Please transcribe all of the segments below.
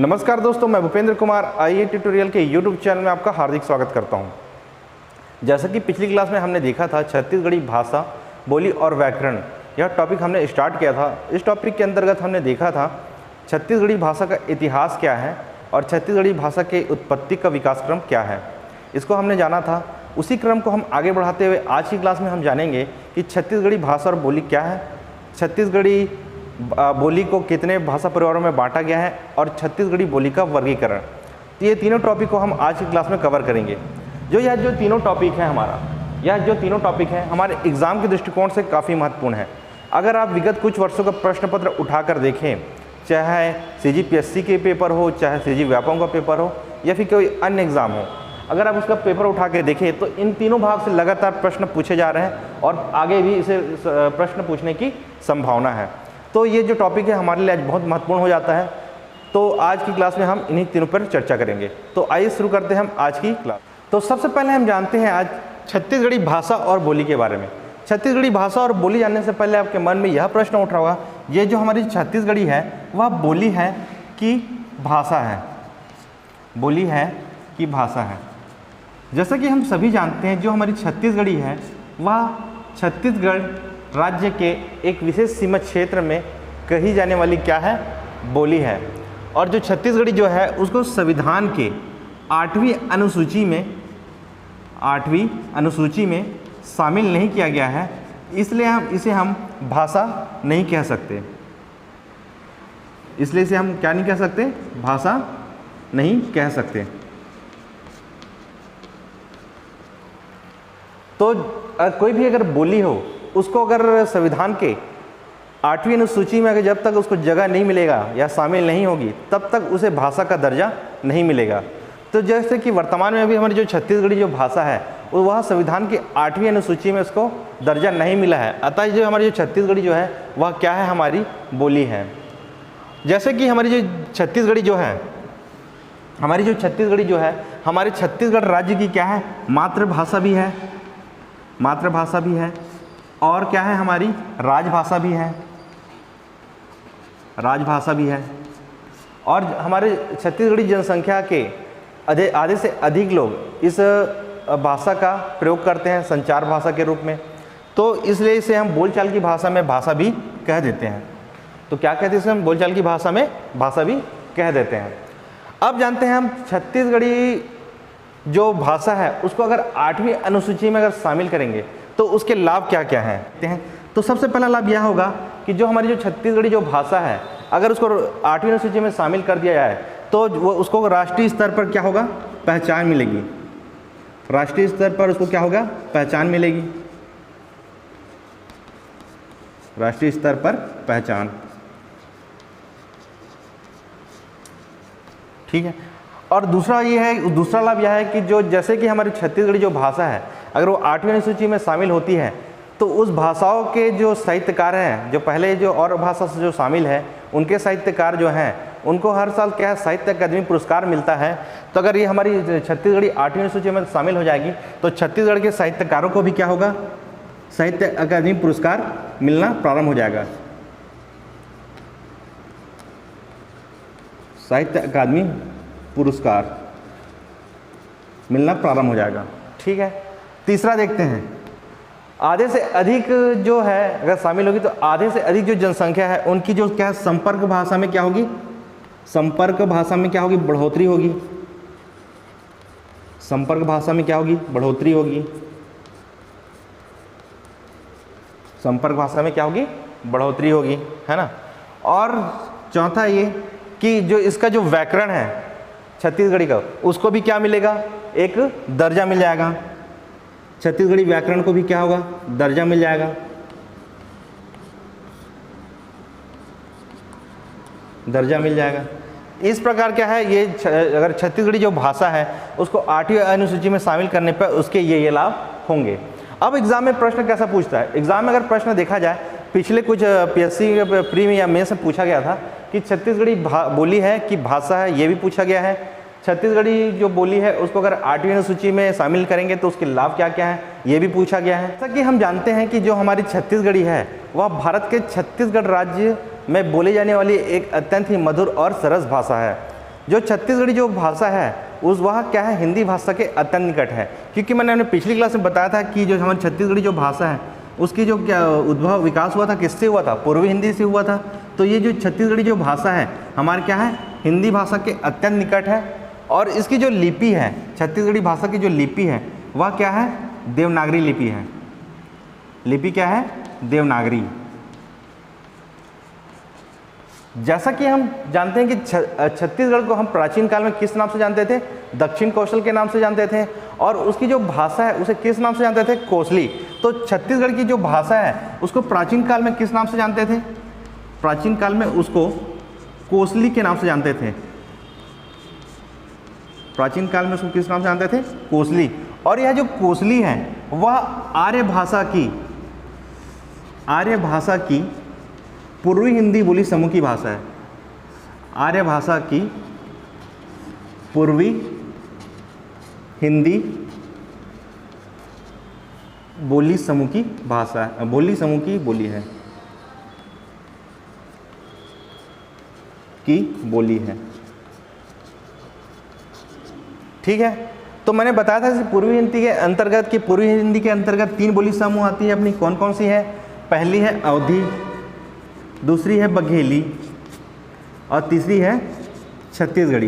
नमस्कार दोस्तों, मैं भूपेंद्र कुमार आईए ट्यूटोरियल के यूट्यूब चैनल में आपका हार्दिक स्वागत करता हूं। जैसा कि पिछली क्लास में हमने देखा था छत्तीसगढ़ी भाषा, बोली और व्याकरण, यह टॉपिक हमने स्टार्ट किया था। इस टॉपिक के अंतर्गत हमने देखा था छत्तीसगढ़ी भाषा का इतिहास क्या है और छत्तीसगढ़ी भाषा के उत्पत्ति का विकास क्रम क्या है, इसको हमने जाना था। उसी क्रम को हम आगे बढ़ाते हुए आज की क्लास में हम जानेंगे कि छत्तीसगढ़ी भाषा और बोली क्या है, छत्तीसगढ़ी बोली को कितने भाषा परिवारों में बांटा गया है और छत्तीसगढ़ी बोली का वर्गीकरण। तो ये तीनों टॉपिक को हम आज की क्लास में कवर करेंगे। जो तीनों टॉपिक है जो तीनों टॉपिक हैं हमारे एग्ज़ाम के दृष्टिकोण से काफ़ी महत्वपूर्ण है। अगर आप विगत कुछ वर्षों का प्रश्न पत्र उठाकर देखें, चाहे CGPSC के पेपर हो, चाहे CG व्यापम का पेपर हो या फिर कोई अन्य एग्ज़ाम हो, अगर आप उसका पेपर उठा के देखें तो इन तीनों भाग से लगातार प्रश्न पूछे जा रहे हैं और आगे भी इसे प्रश्न पूछने की संभावना है। तो ये जो टॉपिक है हमारे लिए आज बहुत महत्वपूर्ण हो जाता है। तो आज की क्लास में हम इन्हीं तीनों पर चर्चा करेंगे। तो आइए शुरू करते हैं हम आज की क्लास। तो सबसे पहले हम जानते हैं आज छत्तीसगढ़ी भाषा और बोली के बारे में। छत्तीसगढ़ी भाषा और बोली जानने से पहले आपके मन में यह प्रश्न उठ रहा होगा, ये जो हमारी छत्तीसगढ़ी है वह बोली है कि भाषा है? बोली है कि भाषा है? जैसा कि हम सभी जानते हैं, जो हमारी छत्तीसगढ़ी है वह छत्तीसगढ़ राज्य के एक विशेष सीमा क्षेत्र में कही जाने वाली क्या है? बोली है। और जो छत्तीसगढ़ी जो है उसको संविधान के 8वीं अनुसूची में शामिल नहीं किया गया है, इसलिए हम भाषा नहीं कह सकते। इसलिए इसे हम क्या नहीं कह सकते? भाषा नहीं कह सकते। तो कोई भी अगर बोली हो, उसको अगर संविधान के 8वीं अनुसूची में अगर जब तक उसको जगह नहीं मिलेगा या शामिल नहीं होगी, तब तक उसे भाषा का दर्जा नहीं मिलेगा। तो जैसे कि वर्तमान में भी हमारी जो छत्तीसगढ़ी जो भाषा है वह संविधान की 8वीं अनुसूची में उसको दर्जा नहीं मिला है। अतः जो हमारी जो छत्तीसगढ़ी जो है वह क्या है? हमारी बोली है। जैसे कि हमारी जो छत्तीसगढ़ी जो है हमारे छत्तीसगढ़ राज्य की क्या है? मातृभाषा भी है और क्या है? हमारी राजभाषा भी है। और हमारे छत्तीसगढ़ी जनसंख्या के आधे से अधिक लोग इस भाषा का प्रयोग करते हैं संचार भाषा के रूप में। तो इसलिए इसे हम बोलचाल की भाषा में भाषा भी कह देते हैं। तो क्या कहते हैं इसे? हम बोलचाल की भाषा में भाषा भी कह देते हैं। अब जानते हैं हम छत्तीसगढ़ी जो भाषा है उसको अगर 8वीं अनुसूची में अगर शामिल करेंगे तो उसके लाभ क्या क्या हैं? तो सबसे पहला लाभ यह होगा कि जो हमारी जो छत्तीसगढ़ी जो भाषा है अगर उसको 8वीं अनुसूची में शामिल कर दिया जाए तो वो उसको राष्ट्रीय स्तर पर क्या होगा? पहचान मिलेगी। राष्ट्रीय स्तर पर उसको क्या होगा? पहचान मिलेगी। राष्ट्रीय स्तर पर पहचान, ठीक है। और दूसरा लाभ यह है कि जो जैसे कि हमारी छत्तीसगढ़ी जो भाषा है अगर वो 8वीं अनुसूची में शामिल होती है तो उस भाषाओं के जो साहित्यकार हैं, जो पहले जो और भाषा से जो शामिल है उनके साहित्यकार जो हैं उनको हर साल क्या है? साहित्य अकादमी पुरस्कार मिलता है। तो अगर ये हमारी छत्तीसगढ़ी 8वीं अनुसूची में शामिल हो जाएगी तो छत्तीसगढ़ के साहित्यकारों को भी क्या होगा? साहित्य अकादमी पुरस्कार मिलना प्रारंभ हो जाएगा। साहित्य अकादमी पुरस्कार मिलना प्रारंभ हो जाएगा, ठीक है। तीसरा देखते हैं, आधे से अधिक जो है अगर शामिल होगी तो आधे से अधिक जो जनसंख्या है उनकी जो क्या है? संपर्क भाषा में क्या होगी? संपर्क भाषा में क्या होगी? बढ़ोतरी होगी। संपर्क भाषा में क्या होगी? बढ़ोतरी होगी। संपर्क भाषा में क्या होगी? बढ़ोतरी होगी, है ना। और चौथा ये कि जो इसका जो व्याकरण है छत्तीसगढ़ी का, उसको भी क्या मिलेगा? एक दर्जा मिल जाएगा। छत्तीसगढ़ी व्याकरण को भी क्या होगा? दर्जा मिल जाएगा। दर्जा मिल जाएगा। इस प्रकार क्या है? ये अगर छत्तीसगढ़ी जो भाषा है उसको 8वीं अनुसूची में शामिल करने पर उसके ये लाभ होंगे। अब एग्जाम में प्रश्न कैसा पूछता है? एग्जाम में अगर प्रश्न देखा जाए, पिछले कुछ PSC प्री में या मेंस में पूछा गया था कि छत्तीसगढ़ी बोली है कि भाषा है, ये भी पूछा गया है। छत्तीसगढ़ी जो बोली है उसको अगर 8वीं अनुसूची में शामिल करेंगे तो उसके लाभ क्या क्या हैं, ये भी पूछा गया है। जैसा कि हम जानते हैं कि जो हमारी छत्तीसगढ़ी है वह भारत के छत्तीसगढ़ राज्य में बोली जाने वाली एक अत्यंत ही मधुर और सरस भाषा है। जो छत्तीसगढ़ी जो भाषा है उस वह क्या है, हिंदी भाषा के अत्यंत निकट है। क्योंकि मैंने अपने पिछली क्लास में बताया था कि जो हमारी छत्तीसगढ़ी जो भाषा है उसकी जो क्या उद्भव विकास हुआ था, किससे हुआ था, पूर्वी हिंदी से हुआ था। तो ये जो छत्तीसगढ़ी जो भाषा है हमारे क्या है, हिंदी भाषा के अत्यंत निकट है। और इसकी जो लिपि है, छत्तीसगढ़ी भाषा की जो लिपि है वह क्या है, देवनागरी लिपि है। लिपि क्या है, देवनागरी। जैसा कि हम जानते हैं कि छत्तीसगढ़ को हम प्राचीन काल में किस नाम से जानते थे, दक्षिण कौशल के नाम से जानते थे। और उसकी जो भाषा है उसे किस नाम से जानते थे, कोसली। तो छत्तीसगढ़ की जो भाषा है उसको प्राचीन काल में किस नाम से जानते थे, प्राचीन काल में उसको कोसली के नाम से जानते थे। प्राचीन काल में उसको किस नाम से जानते थे, कोसली। और यह जो कोसली है वह आर्य भाषा की पूर्वी हिंदी बोली समूह की भाषा है। आर्य भाषा की पूर्वी हिंदी बोली समूह की भाषा है, बोली समूह की बोली है, की बोली है। ठीक है, तो मैंने बताया था कि पूर्वी हिंदी के अंतर्गत कि पूर्वी हिंदी के अंतर्गत 3 बोली समूह आती है अपनी। कौन कौन सी है, पहली है अवधी, दूसरी है बघेली और तीसरी है छत्तीसगढ़ी।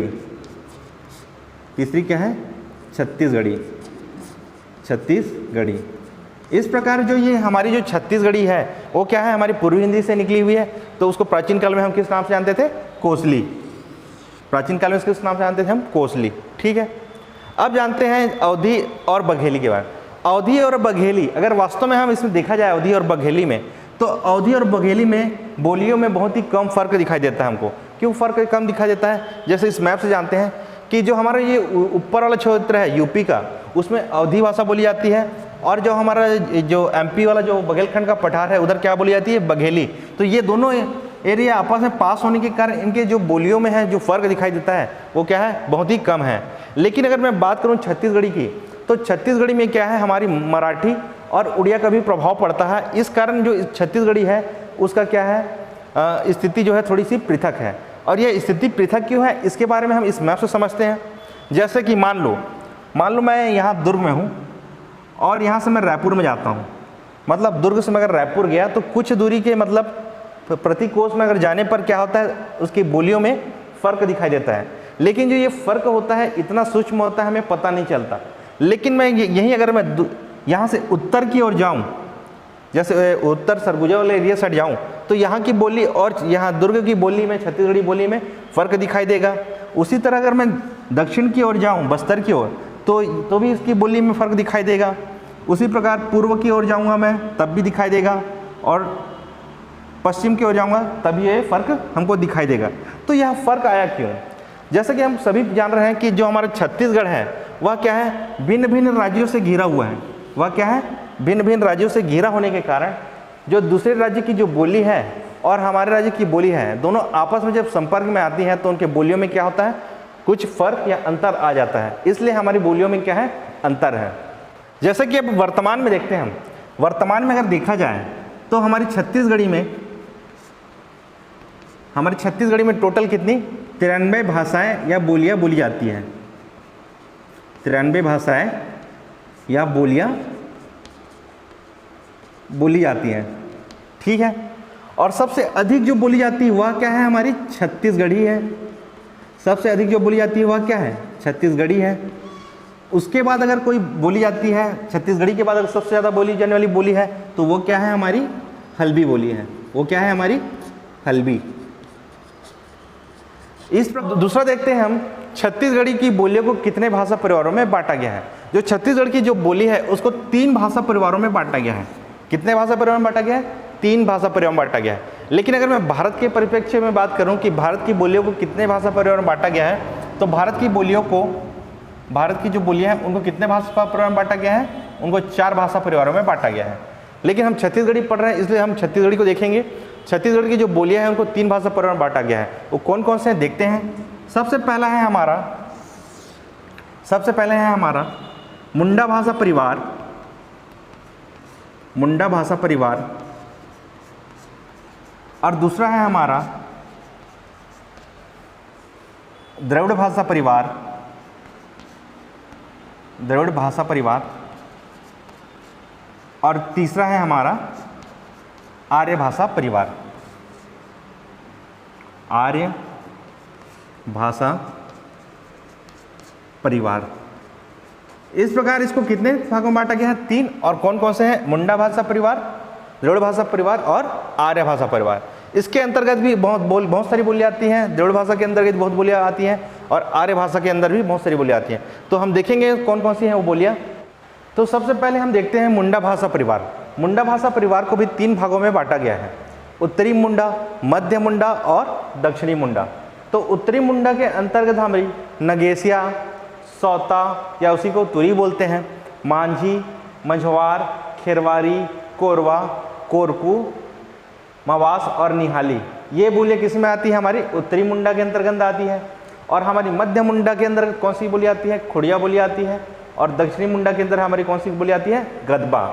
तीसरी क्या है, छत्तीसगढ़ी। इस प्रकार जो ये हमारी जो छत्तीसगढ़ी है वो क्या है, हमारी पूर्वी हिंदी से निकली हुई है। तो उसको प्राचीन काल में हम किस नाम से जानते थे, कोसली। प्राचीन काल में किस नाम से जानते थे हम, कोसली। ठीक है, अब जानते हैं अवधी और बघेली के बारे में। अवधी और बघेली, अगर वास्तव में हम इसमें देखा जाए अवधी और बघेली में, तो अवधी और बघेली में बोलियों में बहुत ही कम फर्क दिखाई देता है हमको। क्यों फर्क कम दिखाई देता है, जैसे इस मैप से जानते हैं कि जो हमारा ये ऊपर वाला क्षेत्र है यूपी का, उसमें अवधी भाषा बोली जाती है। और जो हमारा जो एमपी वाला जो बघेलखंड का पठार है उधर क्या बोली जाती है, बघेली। तो ये दोनों एरिया आपस में पास होने के कारण इनके जो बोलियों में है जो फर्क दिखाई देता है वो क्या है, बहुत ही कम है। लेकिन अगर मैं बात करूँ छत्तीसगढ़ी की, तो छत्तीसगढ़ी में क्या है, हमारी मराठी और उड़िया का भी प्रभाव पड़ता है। इस कारण जो छत्तीसगढ़ी है उसका क्या है, स्थिति जो है थोड़ी सी पृथक है। और यह स्थिति पृथक क्यों है, इसके बारे में हम इस मैप से समझते हैं। जैसे कि मान लो मैं यहाँ दुर्ग में हूँ और यहाँ से मैं रायपुर में जाता हूँ। मतलब दुर्ग से मैं अगर रायपुर गया तो कुछ दूरी के मतलब प्रति कोस में अगर जाने पर क्या होता है, उसकी बोलियों में फ़र्क दिखाई देता है। लेकिन जो ये फ़र्क होता है इतना सूक्ष्म होता है, हमें पता नहीं चलता। लेकिन मैं यहीं अगर मैं यहाँ से उत्तर की ओर जाऊँ, जैसे उत्तर सरगुजा वाले एरिया साइड जाऊँ, तो यहाँ की बोली और यहाँ दुर्ग की बोली में, छत्तीसगढ़ी बोली में फ़र्क दिखाई देगा। उसी तरह अगर मैं दक्षिण की ओर जाऊँ, बस्तर की ओर, तो भी इसकी बोली में फ़र्क दिखाई देगा। उसी प्रकार पूर्व की ओर जाऊँगा मैं, तब भी दिखाई देगा। और पश्चिम की ओर जाऊँगा तब ये फ़र्क हमको दिखाई देगा। तो यह फ़र्क आया क्यों? जैसा कि हम सभी जान रहे हैं कि जो हमारा छत्तीसगढ़ है वह क्या है, भिन्न भिन्न राज्यों से घिरा हुआ है। वह क्या है, भिन्न भिन्न राज्यों से घिरा होने के कारण जो दूसरे राज्य की जो बोली है और हमारे राज्य की बोली है, दोनों आपस में जब संपर्क में आती हैं तो उनके बोलियों में क्या होता है, कुछ फ़र्क या अंतर आ जाता है। इसलिए हमारी बोलियों में क्या है, अंतर है। जैसे कि अब वर्तमान में देखते हैं हम, वर्तमान में अगर देखा जाए तो हमारी छत्तीसगढ़ी में टोटल कितनी 93 भाषाएं या बोलियां बोली जाती हैं। 93 भाषाएं या बोलियां बोली जाती हैं। ठीक है, और सबसे अधिक जो बोली जाती है वह क्या है, हमारी छत्तीसगढ़ी है। सबसे अधिक जो बोली जाती है वह क्या है, छत्तीसगढ़ी है। उसके बाद अगर कोई बोली जाती है, छत्तीसगढ़ी के बाद अगर सबसे ज़्यादा बोली जाने वाली बोली है तो वो क्या है, हमारी हल्बी बोली है। वो क्या है, हमारी हल्बी। इस दूसरा देखते हैं हम, छत्तीसगढ़ी की बोलियों को कितने भाषा परिवारों में बांटा गया है। जो छत्तीसगढ़ की जो बोली है उसको 3 भाषा परिवारों में बांटा गया है। कितने भाषा परिवारों में बांटा गया है, 3 भाषा परिवारों में बांटा गया है। लेकिन अगर मैं भारत के परिप्रेक्ष्य में बात करूं कि भारत की बोलियों को कितने भाषा परिवारों में बांटा गया है, तो भारत की जो बोलियां हैं उनको कितने भाषा परिवारों में बांटा गया है, उनको 4 भाषा परिवारों में बांटा गया है। लेकिन हम छत्तीसगढ़ी पढ़ रहे हैं इसलिए हम छत्तीसगढ़ी को देखेंगे। छत्तीसगढ़ की जो बोलियां हैं उनको 3 भाषा परिवार में बांटा गया है। वो कौन कौन से हैं देखते हैं। सबसे पहले है हमारा मुंडा भाषा परिवार, और दूसरा है हमारा द्रविड़ भाषा परिवार, द्रविड़ भाषा परिवार, और तीसरा है हमारा आर्य भाषा परिवार, आर्य भाषा परिवार। इस प्रकार इसको कितने भागों में बांटा गया है? 3। और कौन कौन से हैं? मुंडा भाषा परिवार, द्रविड़ भाषा परिवार और आर्य भाषा परिवार। इसके अंतर्गत भी बहुत सारी बोलियां आती हैं। द्रविड़ भाषा के अंतर्गत बहुत बोलियां आती हैं और आर्य भाषा के अंदर भी बहुत सारी बोलियां आती हैं। तो हम देखेंगे कौन कौन सी हैं वो बोलियां। तो सबसे पहले हम देखते हैं मुंडा भाषा परिवार। मुंडा भाषा परिवार को भी 3 भागों में बांटा गया है, उत्तरी मुंडा, मध्य मुंडा और दक्षिणी मुंडा। तो उत्तरी मुंडा के अंतर्गत हमारी नगेशिया, सौता या उसी को तुरी बोलते हैं, मांझी, मंझवार, खेरवारी, कोरवा, कोरकू, मवास और निहाली, ये बोलियाँ किस में आती है? हमारी उत्तरी मुंडा के अंतर्गत आती है। और हमारी मध्य मुंडा के अंदर कौन सी बोली आती है? खुड़िया बोली आती है। और दक्षिणी मुंडा के अंदर हमारी कौन सी बोली आती है? गदबा।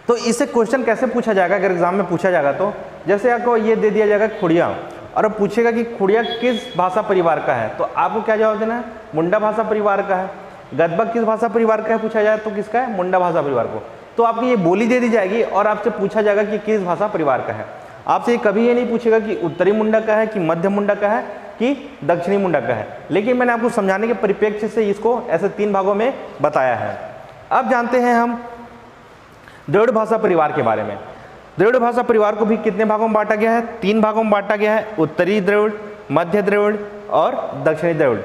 तो इससे क्वेश्चन कैसे पूछा जाएगा अगर एग्जाम में पूछा जाएगा तो? जैसे आपको ये दे दिया जाएगा खुड़िया, और अब पूछेगा कि खुड़िया किस भाषा परिवार का है, तो आपको क्या जवाब देना है? मुंडा भाषा परिवार का है। गदबा किस भाषा परिवार का है पूछा जाए तो किसका है? मुंडा भाषा परिवार को। तो आपको ये बोली दे दी जाएगी और आपसे पूछा जाएगा कि किस भाषा परिवार का है। आपसे कभी ये नहीं पूछेगा कि उत्तरी मुंडा का है कि मध्य मुंडा का है कि दक्षिणी मुंडा का है। लेकिन मैंने आपको समझाने के परिप्रेक्ष्य से इसको ऐसे 3 भागों में बताया है। अब जानते हैं हम द्रविड़ भाषा परिवार के बारे में। द्रविड़ भाषा परिवार को भी कितने भागों में बांटा गया है? 3 भागों में बांटा गया है, उत्तरी द्रविड़, मध्य द्रविड़ और दक्षिणी द्रविड़।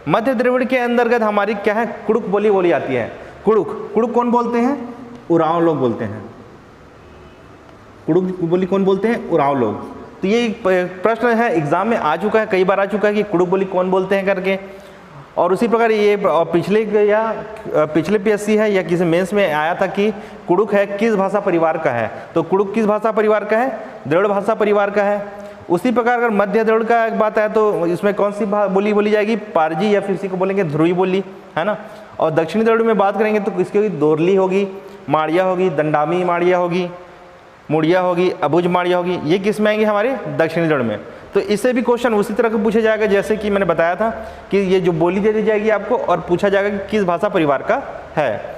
मध्य द्रविड़ के अंतर्गत हमारी क्या है? कुड़ुक बोली बोली जाती है। कुड़ुक कौन बोलते हैं? उरांव लोग बोलते हैं। कुड़ुक बोली कौन बोलते हैं? उरांव लोग। तो ये प्रश्न है एग्जाम में आ चुका है, कई बार आ चुका है कि कुड़ुक बोली कौन बोलते हैं करके। और उसी प्रकार ये पिछले पीएससी है या किसी मेंस में आया था कि कुड़ुक है किस भाषा परिवार का है, तो कुड़ुक किस भाषा परिवार का है? द्रविड़ भाषा परिवार का है। उसी प्रकार अगर मध्य द्रविड़ का बात है तो इसमें कौन सी बोली बोली जाएगी? पारजी या फिर इसी को बोलेंगे ध्रुवी बोली, है ना। और दक्षिणी द्रविड़ में बात करेंगे तो किसकी होगी? दोरली होगी, माड़िया होगी, दंडामी माड़िया होगी, मुड़िया होगी, अबुझ माड़िया होगी। ये किस में आएंगे? हमारे दक्षिणी द्रविड़ में। तो इससे भी क्वेश्चन उसी तरह का पूछा जाएगा जैसे कि मैंने बताया था कि ये जो बोली दे दी जाएगी आपको और पूछा जाएगा कि किस भाषा परिवार का है।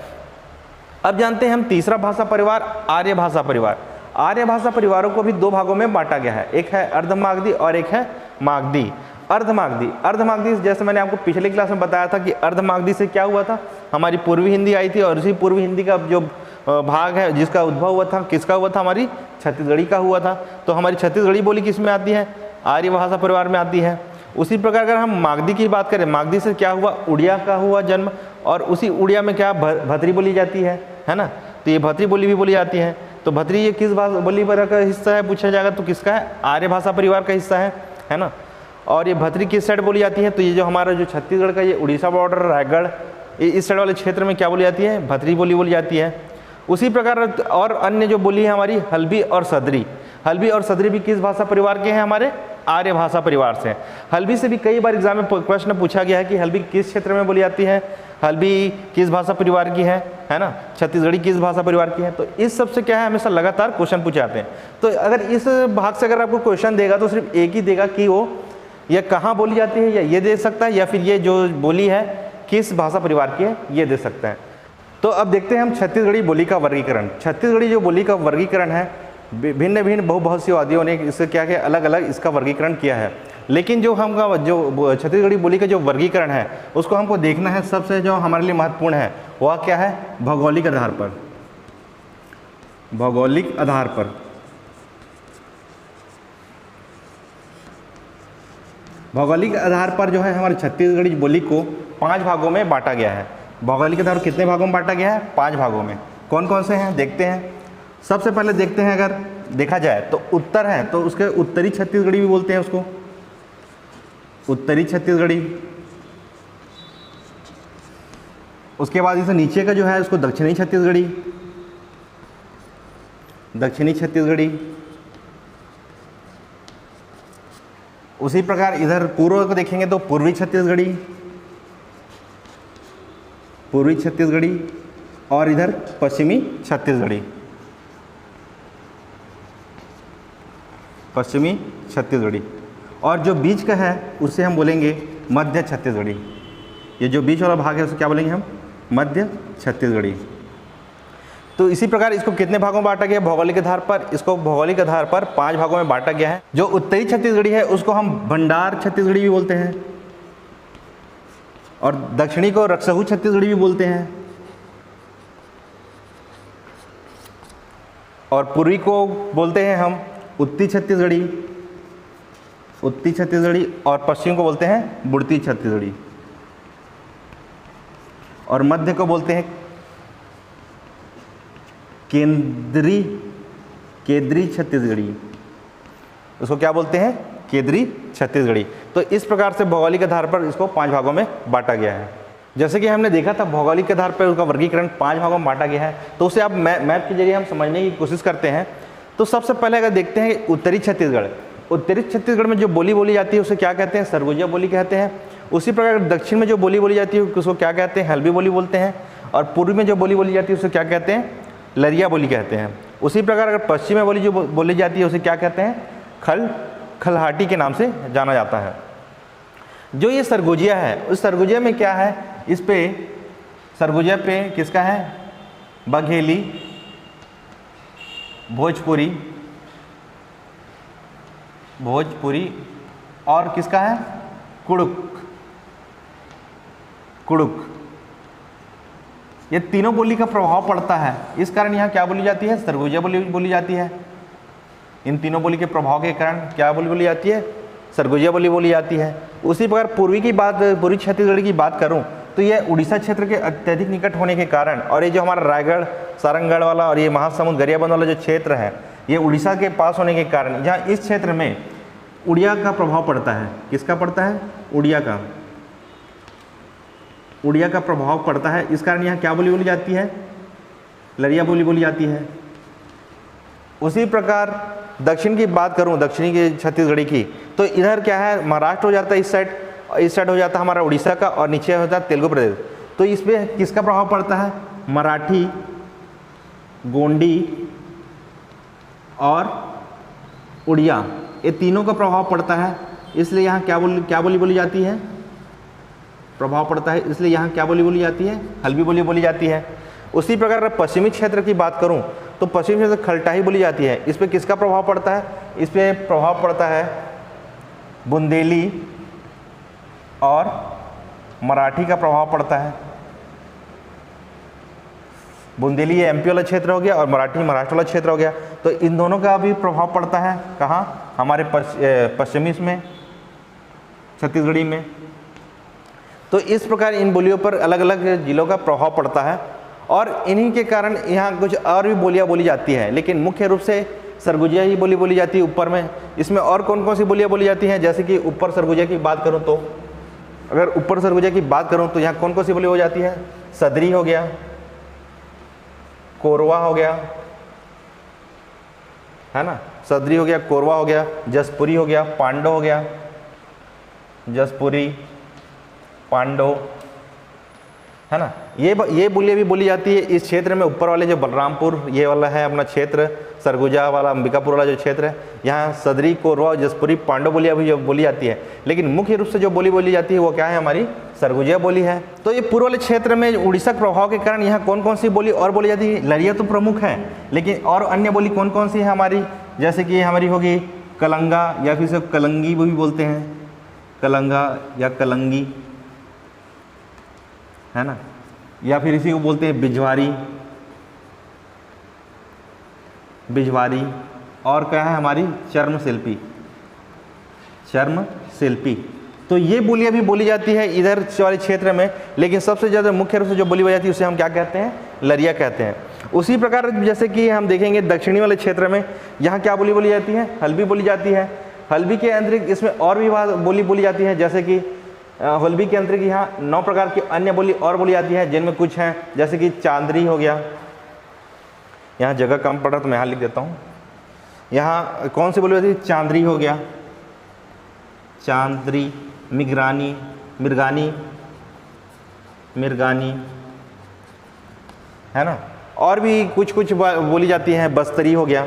अब जानते हैं हम तीसरा भाषा परिवार, आर्य भाषा परिवार। आर्य भाषा परिवारों को भी 2 भागों में बांटा गया है, एक है अर्धमागधी और एक है मागधी। अर्धमागधी जैसे मैंने आपको पिछले क्लास में बताया था कि अर्धमागधी से क्या हुआ था? हमारी पूर्वी हिंदी आई थी और उसी पूर्वी हिंदी का जो भाग है जिसका उद्भव हुआ था, किसका हुआ था? हमारी छत्तीसगढ़ी का हुआ था। तो हमारी छत्तीसगढ़ी बोली किस में आती है? आर्य भाषा परिवार में आती है। उसी प्रकार अगर हम मागधी की बात करें, मागधी से क्या हुआ? उड़िया का हुआ जन्म, और उसी उड़िया में क्या भतरी बोली जाती है ना। तो ये भतरी बोली भी बोली जाती है। तो भतरी ये किस भाषा बोली का हिस्सा है पूछा जाएगा तो किसका है? आर्य भाषा परिवार का हिस्सा है ना। और ये भतरी किस साइड बोली जाती है? तो ये जो हमारा जो छत्तीसगढ़ का ये उड़ीसा बॉर्डर, रायगढ़, इस साइड वाले क्षेत्र में क्या बोली जाती है? भतरी बोली जाती है। उसी प्रकार और अन्य जो बोली है हमारी हल्बी और सदरी। हल्बी और सदरी भी किस भाषा परिवार के हैं? हमारे आर्य भाषा परिवार से। हल्बी से भी कई बार एग्जाम में प्रश्न पूछा गया है कि हल्बी किस क्षेत्र में बोली जाती है, हल्बी किस भाषा परिवार की है ना, छत्तीसगढ़ी किस भाषा परिवार की है। तो इस सब से क्या है? हमेशा लगातार क्वेश्चन पूछे जाते हैं। तो अगर इस भाग से अगर आपको क्वेश्चन देगा तो सिर्फ एक ही देगा कि वो ये कहाँ बोली जाती है, या ये दे सकता है, या फिर ये जो बोली है किस भाषा परिवार की है, ये दे सकता है। तो अब देखते हैं हम छत्तीसगढ़ी बोली का वर्गीकरण। छत्तीसगढ़ी जो बोली का वर्गीकरण है, भिन्न भिन्न बहुभाषीवादियों ने इससे क्या किया? अलग अलग इसका वर्गीकरण किया है। लेकिन जो हमका जो छत्तीसगढ़ी बोली का जो वर्गीकरण है उसको हमको देखना है, सबसे जो हमारे लिए महत्वपूर्ण है वह क्या है? भौगोलिक आधार पर। भौगोलिक आधार पर भौगोलिक आधार पर जो है हमारी छत्तीसगढ़ी बोली को 5 भागों में बांटा गया है। भौगोलिक आधार कितने भागों में बांटा गया है? 5 भागों में। कौन कौन से हैं देखते हैं। सबसे पहले देखते हैं, अगर देखा जाए तो उत्तर है तो उसके उत्तरी छत्तीसगढ़ी भी बोलते हैं उसको, उत्तरी छत्तीसगढ़ी। उसके बाद इसे नीचे का जो है उसको दक्षिणी छत्तीसगढ़ी, दक्षिणी छत्तीसगढ़ी। उसी प्रकार इधर पूर्व को देखेंगे तो पूर्वी छत्तीसगढ़ी, पूर्वी छत्तीसगढ़ी, और इधर पश्चिमी छत्तीसगढ़ी, पश्चिमी छत्तीसगढ़ी। और जो बीच का है उसे हम बोलेंगे मध्य छत्तीसगढ़ी। ये जो बीच वाला भाग है उसे क्या बोलेंगे हम? मध्य छत्तीसगढ़ी। तो इसी प्रकार इसको कितने भागों में बांटा गया भौगोलिक आधार पर? इसको भौगोलिक आधार पर 5 भागों में बांटा गया है। जो उत्तरी छत्तीसगढ़ी है उसको हम भंडार छत्तीसगढ़ी भी बोलते हैं, और दक्षिणी को रक्सहू छत्तीसगढ़ी भी बोलते हैं, और पूर्वी को बोलते हैं हम उत्तरी छत्तीसगढ़ी, और पश्चिम को बोलते हैं बुड़ती छत्तीसगढ़ी, और मध्य को बोलते हैं केंद्री छत्तीसगढ़ी। उसको क्या बोलते हैं? केंद्री छत्तीसगढ़ी। तो इस प्रकार से भौगोलिक आधार पर इसको 5 भागों में बांटा गया है। जैसे कि हमने देखा था भौगोलिक आधार पर उसका वर्गीकरण 5 भागों में बांटा गया है। तो उसे आप मैप के जरिए हम समझने की कोशिश करते हैं। तो सबसे पहले अगर देखते हैं उत्तरी छत्तीसगढ़ में जो बोली जाती है उसे क्या कहते हैं? सरगुजिया बोली कहते हैं। उसी प्रकार दक्षिण में जो बोली जाती है उसको क्या कहते हैं? हल्बी बोली बोलते हैं। और पूर्व में जो बोली जाती है उसे क्या कहते हैं? लरिया बोली कहते हैं। उसी प्रकार अगर पश्चिम में जो बोली जाती है उसे क्या कहते हैं? खलहाटी के नाम से जाना जाता है। जो ये सरगुजिया है उस सरगुजिया में क्या है? इस पे सरगुजिया पे किसका है? बघेली, भोजपुरी और किसका है? कुड़ुक। ये तीनों बोली का प्रभाव पड़ता है। इस कारण यहाँ क्या बोली जाती है? सरगुजिया बोली जाती है। इन तीनों बोली के प्रभाव के कारण क्या बोली जाती है? सरगुजिया बोली जाती है। उसी प्रकार पूर्वी छत्तीसगढ़ की बात करूं तो यह उड़ीसा क्षेत्र के अत्यधिक निकट होने के कारण, और ये जो हमारा रायगढ़, सारंगगढ़ वाला और ये महासमुंद गरियाबंद वाला जो क्षेत्र है ये उड़ीसा के पास होने के कारण यहाँ इस क्षेत्र में उड़िया का प्रभाव पड़ता है। किसका पड़ता है? उड़िया का प्रभाव पड़ता है। इस कारण यहाँ क्या बोली जाती है? लरिया बोली जाती है। उसी प्रकार दक्षिण की बात करूं, दक्षिणी की छत्तीसगढ़ी की, तो इधर क्या है? महाराष्ट्र हो जाता है इस साइड हो जाता है हमारा उड़ीसा का, और नीचे होता है तेलुगु प्रदेश। तो इस पर किसका प्रभाव पड़ता है? मराठी, गोंडी और उड़िया, ये तीनों का प्रभाव पड़ता है। इसलिए यहाँ क्या बोली जाती है? प्रभाव पड़ता है। इसलिए यहाँ क्या बोली जाती है? हल्बी बोली जाती है। उसी प्रकार अगर पश्चिमी क्षेत्र की बात करूं तो पश्चिमी क्षेत्र खलटाही बोली जाती है। इस पर किसका प्रभाव पड़ता है? इस पर प्रभाव पड़ता है बुंदेली और मराठी का प्रभाव पड़ता है। बुंदेली ये एमपी वाला क्षेत्र हो गया और मराठी महाराष्ट्र वाला क्षेत्र हो गया। तो इन दोनों का भी प्रभाव पड़ता है कहाँ? हमारे पश्चिमी में, छत्तीसगढ़ी में। तो इस प्रकार इन बोलियों पर अलग अलग जिलों का प्रभाव पड़ता है, और इन्हीं के कारण यहाँ कुछ और भी बोलियाँ बोली जाती हैं, लेकिन मुख्य रूप से सरगुजिया ही बोली जाती है ऊपर में। इसमें और कौन कौन सी बोलियाँ बोली जाती हैं? जैसे कि ऊपर सरगुजिया की बात करूँ तो, अगर ऊपर सरगुजिया की बात करूँ तो यहाँ कौन कौन सी बोली हो जाती है? सदरी हो गया, कोरवा हो गया, है ना, सदरी हो गया, कोरवा हो गया, जसपुरी हो गया, पांडो हो गया, जसपुरी, पांडो, है ना। ये बोलियाँ भी बोली जाती है इस क्षेत्र में। ऊपर वाले जो बलरामपुर ये वाला है अपना क्षेत्र, सरगुजा वाला, अंबिकापुर वाला जो क्षेत्र है, यहाँ सदरी, कोरवा, जसपुरी, पांडो बोलियाँ भी बोली जाती है। लेकिन मुख्य रूप से जो बोली जाती है वो क्या है? हमारी सरगुजिया बोली है। तो ये पूर्व वाले क्षेत्र में उड़ीसा के प्रभाव के कारण यहाँ कौन कौन सी बोली और बोली जाती है? लरिया तो प्रमुख है, लेकिन और अन्य बोली कौन कौन सी है हमारी? जैसे कि हमारी होगी कलंगा, या फिर इसे कलंगी भी बोलते हैं, कलंगा या कलंगी, है ना, या फिर इसी को बोलते हैं बिजवारी, और क्या है हमारी? चर्म शिल्पी। तो ये बोलियाँ भी बोली जाती है इधर वाले क्षेत्र में, लेकिन सबसे ज़्यादा मुख्य रूप से जो बोली जाती है उसे हम क्या कहते हैं? लरिया कहते हैं। उसी प्रकार जैसे कि हम देखेंगे दक्षिणी वाले क्षेत्र में, यहाँ क्या बोली जाती है? हल्बी बोली जाती है। हल्बी के अतिरिक्त इसमें और भी बोली जाती है, जैसे कि हल्बी के अंतर्गत यहाँ 9 प्रकार की अन्य बोली और बोली जाती है, जिनमें कुछ हैं जैसे कि चांदरी हो गया, यहाँ जगह कम पड़ रहा तो मैं यहाँ लिख देता हूँ। यहाँ कौन सी बोली जाती है? चांदरी हो गया, चांदरी, मिर्गानी, है ना। और भी कुछ बोली जाती हैं। बस्तरी हो गया,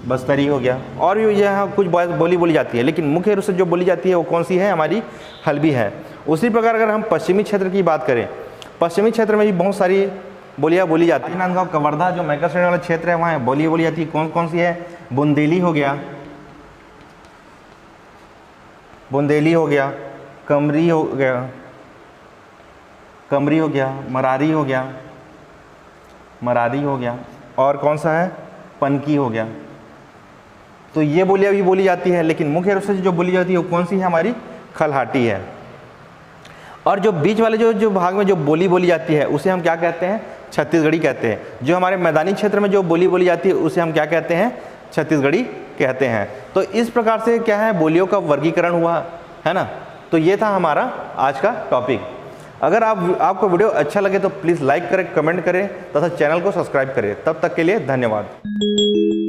बस्तरी हो गया, और भी यहाँ कुछ बोली बोली जाती है, लेकिन मुख्य रूप से जो बोली जाती है वो कौन सी है, हमारी हल्बी है। उसी प्रकार अगर हम पश्चिमी क्षेत्र की बात करें, पश्चिमी क्षेत्र में भी बहुत सारी बोलियाँ बोली जाती है। राजनांदगांव कवर्धा जो मैकर श्रेणी वाला क्षेत्र है वहाँ बोली बोली जाती है। कौन कौन सी है, बुंदेली हो गया, बुंदेली हो गया, कमरी हो गया, कमरी हो गया, मरारी हो गया, मरारी हो गया, और कौन सा है, पनकी हो गया। तो ये बोलियाँ भी बोली जाती है, लेकिन मुख्य रूप से जो बोली जाती है वो कौन सी है, हमारी खलहाटी है। और जो बीच वाले जो भाग में जो बोली बोली जाती है उसे हम क्या कहते हैं, छत्तीसगढ़ी कहते हैं। जो हमारे मैदानी क्षेत्र में जो बोली बोली जाती है उसे हम क्या कहते हैं, छत्तीसगढ़ी कहते हैं। तो इस प्रकार से क्या है, बोलियों का वर्गीकरण हुआ है ना। तो ये था हमारा आज का टॉपिक। अगर आपको वीडियो अच्छा लगे तो प्लीज़ लाइक करें, कमेंट करें तथा चैनल को सब्सक्राइब करें। तब तक के लिए धन्यवाद।